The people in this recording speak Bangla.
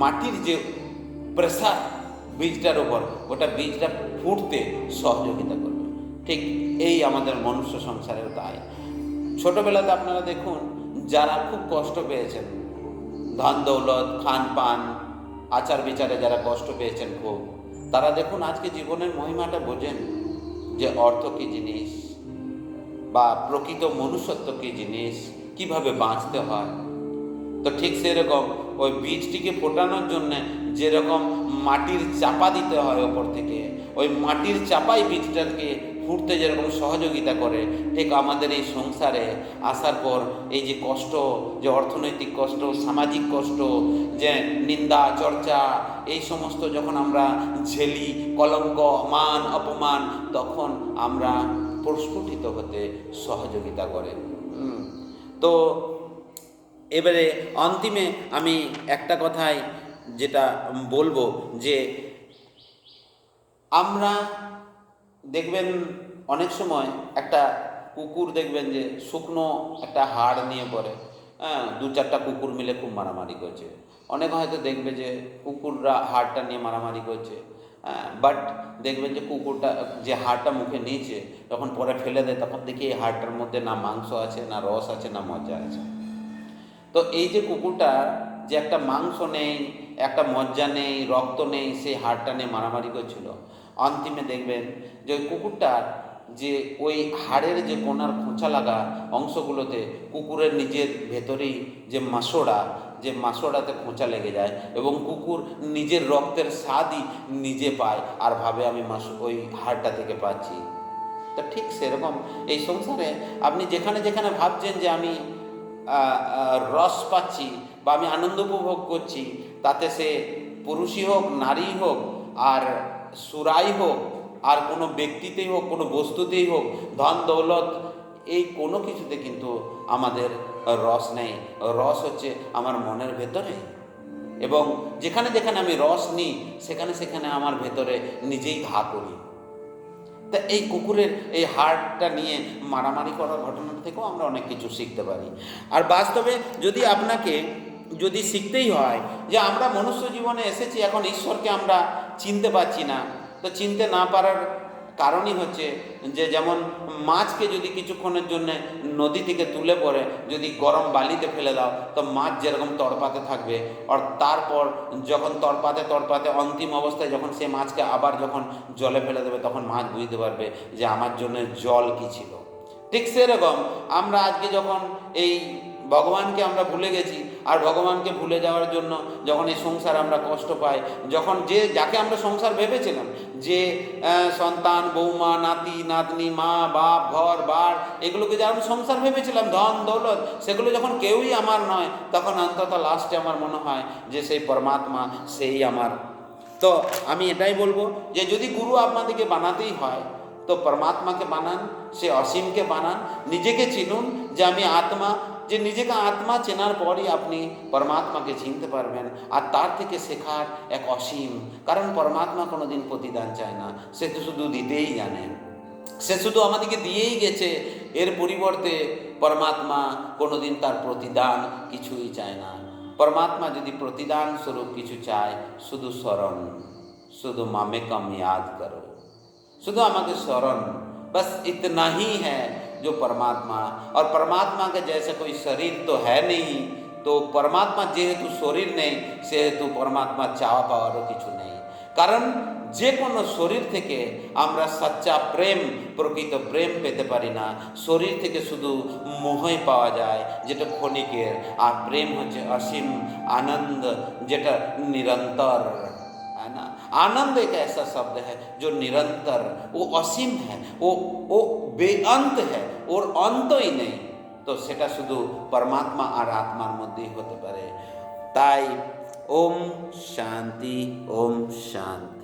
মাটির যে প্রেসার বীজটার ওপর, ওটা বীজটা ফুটতে সহযোগিতা করবে। ঠিক এই আমাদের মনুষ্য সংসারের দায়। ছোটবেলাতে আপনারা দেখুন, যারা খুব কষ্ট পেয়েছেন, ধন দৌলত, খান পান, আচার বিচারে যারা কষ্ট পেয়েছেন খুব, তারা দেখুন আজকে জীবনের মহিমাটা বোঝেন, যে অর্থ কী জিনিস বা প্রকৃত মনুষ্যত্ব কী জিনিস, কিভাবে বাঁচতে হয়। তো ঠিক সেরকম ওই বীজটিকে ফোটানোর জন্যে যেরকম মাটির চাপা দিতে হয় ওপর থেকে, ওই মাটির চাপাই বীজটাকে ফুটতে যেরকম সহযোগিতা করে, ঠিক আমাদের এই সংসারে আসার পর এই যে কষ্ট, যে অর্থনৈতিক কষ্ট, সামাজিক কষ্ট, যে নিন্দা চর্চা, এই সমস্ত যখন আমরা ঝেলি, কলঙ্ক, মান অপমান, তখন আমরা প্রস্ফুটিত হতে সহযোগিতা করে। তো এবারে অন্তিমে আমি একটা কথাই যেটা বলবো, যে আমরা দেখবেন অনেক সময় একটা কুকুর দেখবেন যে শুকনো একটা হাড় নিয়ে পড়ে, হ্যাঁ, দু চারটা কুকুর মিলে খুব মারামারি করছে। অনেক হয়তো দেখবে যে কুকুররা হাড়টা নিয়ে মারামারি করছে, বাট দেখবেন যে কুকুরটা যে হাড়টা মুখে নিয়েছে, যখন পরে ফেলে দেয়, তখন দেখি এই হাড়টার মধ্যে না মাংস আছে, না রস আছে, না মজ্জা আছে। তো এই যে কুকুরটা যে একটা মাংস নেই, একটা মজ্জা নেই, রক্ত নেই, সেই হাড়টা নিয়ে মারামারি করছিল, অন্তিমে দেখবেন যে ওই কুকুরটার যে ওই হাড়ের যে কোনার খোঁচা লাগা অংশগুলোতে কুকুরের নিজের ভেতরেই যে মাসোড়াতে খোঁচা লেগে যায়, এবং কুকুর নিজের রক্তের স্বাদই নিজে পায় আর ভাবে আমি ওই হাড়টা থেকে পাচ্ছি। তা ঠিক সেরকম এই সংসারে আপনি যেখানে যেখানে ভাবছেন যে আমি রস পাচ্ছি বা আমি আনন্দ উপভোগ করছি, তাতে সে পুরুষই হোক, নারী হোক, আর সুরাই হোক, আর কোনো ব্যক্তিতেই হোক, কোনো বস্তুতেই হোক, ধন দৌলত, এই কোনো কিছুতে কিন্তু আমাদের রস নেই। রস হচ্ছে আমার মনের ভেতরে, এবং যেখানে যেখানে আমি রস নিই, সেখানে সেখানে আমার ভেতরে নিজেই ঘা করি। তা এই কুকুরের এই হাড়টা নিয়ে মারামারি করার ঘটনা থেকেও আমরা অনেক কিছু শিখতে পারি। আর বাস্তবে যদি শিখতেই হয় যে আমরা মনুষ্য জীবনে এসেছি, এখন ঈশ্বরকে আমরা চিনতে পারছি না, তো চিনতে না পারার কারণই হচ্ছে যে, যেমন মাছকে যদি কিছুক্ষণের জন্য নদী থেকে তুলে পরে যদি গরম বালিতে ফেলে দাও, তো মাছ যেরকম তড়পাতে থাকবে, আর তারপর যখন তড়পাতে অন্তিম অবস্থায় যখন সে মাছকে আবার যখন জলে ফেলে দেবে, তখন মাছ বুঝতে পারবে যে আমার জন্য জল কী ছিল। ঠিক সেরকম আমরা আজকে যখন এই ভগবানকে আমরা ভুলে গেছি, আর ভগবানকে ভুলে যাওয়ার জন্য যখন এই সংসার আমরা কষ্ট পাই, যখন যাকে আমরা সংসার ভেবেছিলাম, যে সন্তান, বৌমা, নাতি নাতনি, মা বাপ, ঘর বার, এগুলোকে যে আমি সংসার ভেবেছিলাম, ধন দৌলত, সেগুলো যখন কেউই আমার নয়, তখন অন্তত লাস্টে আমার মনে হয় যে সেই পরমাত্মা সেই আমার। তো আমি এটাই বলবো যে যদি গুরু আপনাদেরকে বানাতেই হয়, তো পরমাত্মাকে বানান, সে অসীমকে বানান, নিজেকে চিনুন যে আমি আত্মা, যে নিজেকে আত্মা চেনার পরই আপনি পরমাত্মাকে চিনতে পারবেন, আর তার থেকে শেখার এক অসীম। কারণ পরমাত্মা কোনো দিন প্রতিদান চায় না, সে তো শুধু দিতেই জানেন, সে শুধু আমাদেরকে দিয়েই গেছে। এর পরিবর্তে পরমাত্মা কোনো দিন তার প্রতিদান কিছুই চায় না। পরমাত্মা যদি প্রতিদান স্বরূপ কিছু চায়, শুধু স্মরণ, শুধু মামে কম याद करो, शुद्ध আমাকে স্মরণ, बस इतना ही है जो परमात्मा। और परमात्मा के जैसे कोई शरीर तो है नहीं, तो परमात्मा যেহেতু শরীর নেই, সেহেতু পরমাত্মা চাওয়া পাওয়ারও কিছু নেই। কারণ যে কোনো শরীর থেকে আমরা সচ্চা প্রেম, প্রকৃত প্রেম পেতে পারি না। শরীর থেকে শুধু মোহই পাওয়া যায়, যেটা ক্ষণিকের, আর প্রেম হচ্ছে অসীম আনন্দ, যেটা নিরন্তর, है ना। आनंद एक ऐसा शब्द है जो निरंतर, वो असीम है, वो बेअंत है, और अंत ही नहीं। तो সেটা শুধু পরমাত্মা আর আত্মার মধ্যেই হতে পারে। তাই ওম শান্তি, ওম শান্তি।